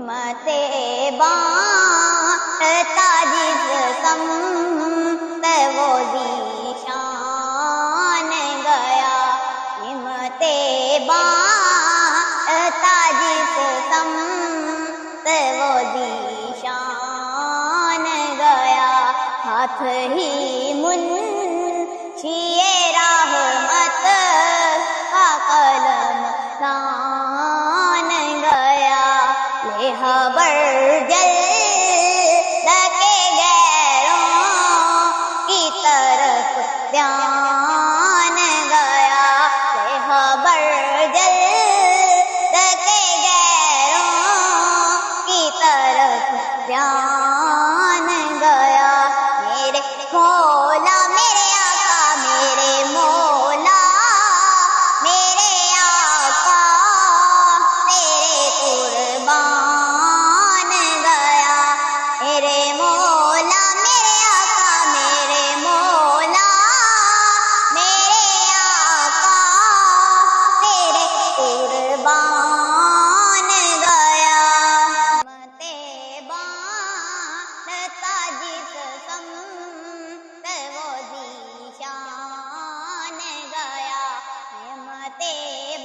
ہمت بانٹتا جس سمت وہ ذیشان گیا، ہمت بانٹتا جس سمت وہ ذیشان گیا، ہاتھ ہی منشی رحمت کا قلم تان گیا، لے خبر جلد کے غیروں کی طرف دھیان گیا، لے خبر جلد کے غیروں کی طرف دھیان گیا، میرے مولا میرے آقا میرے مولا میرے آقا تیرے قربان گیا، میرے مولا میرے آقا میرے مولا میرے آقا تیرے قربان گیا، ہمت بانٹتا جس سمت وہ ذیشان گیا، ہمت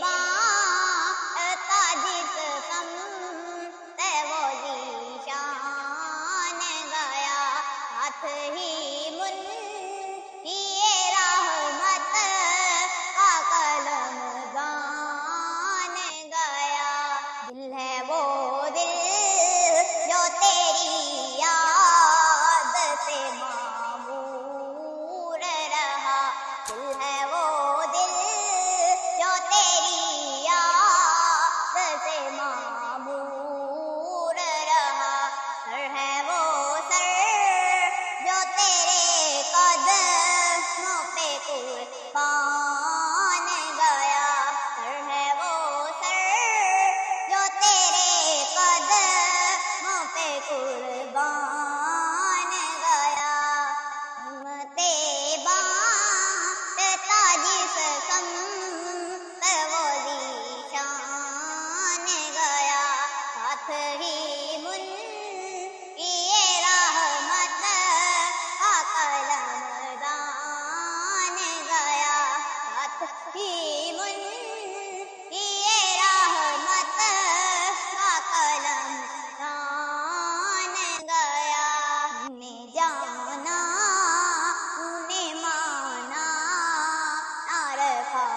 بانٹتا جس سمت وہ ذیشان گیا، ہاتھ ہی منشی رحمت کا قلم دان گیا، دل ہے وہ دل جو تیری یاد سے معمور رہا، دل ہے وہ دل جو تیری یاد سے معمور رہا، سر ہے وہ سر جو تیرے قدموں پہ قربان گیا، سر ہے وہ سر جو تیرے قدموں پہ قربان گیا، ہمت بانٹتا جس سمت وہ ذیشان گیا، ہاتھ ہی منشی رحمت کا قلم دان گیا، ہاتھ ہی منشی رحمت کا قلم دان گیا، نے جانا نے مانا نہ رکھا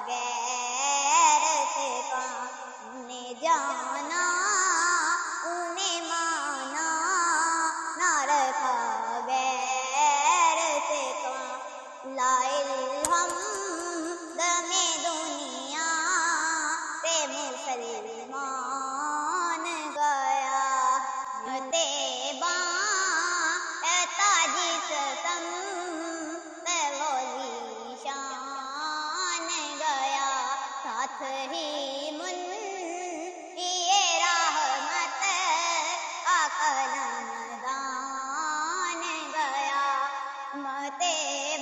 غیر سے کام، نے جانا نے مانا نہ رکھا غیر سے کام، لائے الحمد میں دنیا سے مسلمان گیا، ہمت بانٹتا جس سمت وہ ذیشان گیا، ساتھ ہی منشی رحمت کا قلم دان گیا، ہمت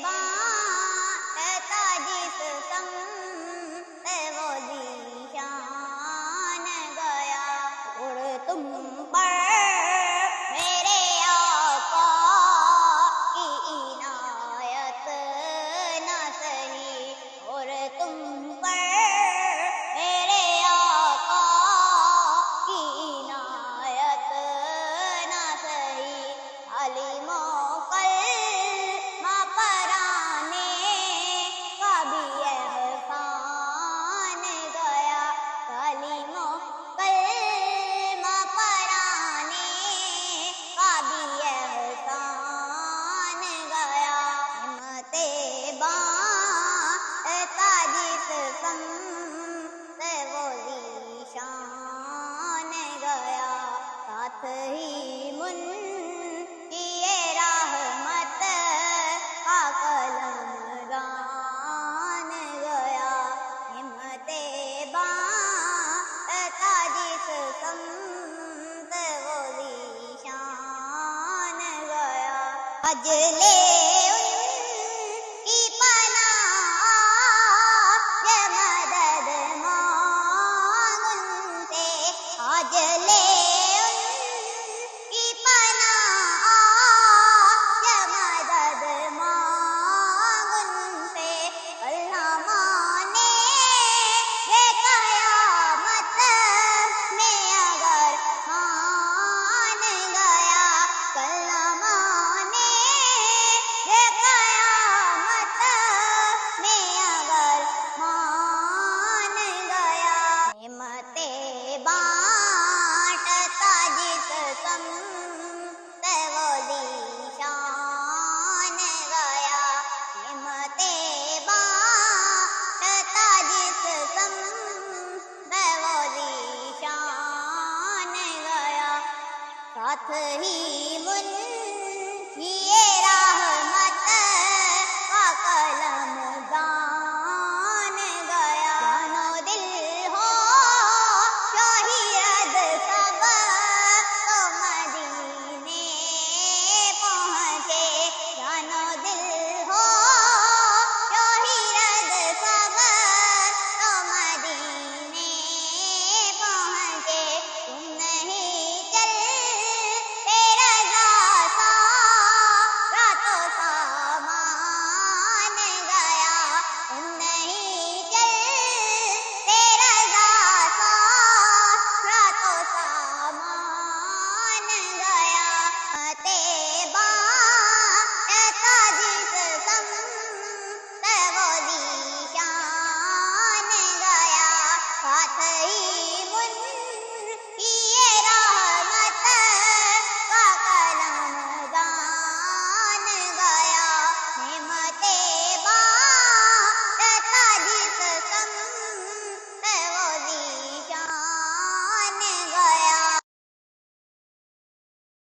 بانٹتا جس سمت وہ ذیشان گیا، اور تم پر میرے آقا کی عنایت نہ سہی، اور تم پر میرے آقا کی عنایت نہ سہی، علیم و کلمہ پرانے کا بھی احسان گیا، علیم و کلمہ پرانے کا بھی احسان گیا، ہمت بانٹتا جس سمت وہ ذیشان گیا، ساتھ ہی منشی رحمت کا قلم دان گیا، ہمت بانٹتا جس سمت وہ ذیشان گیا، اجلے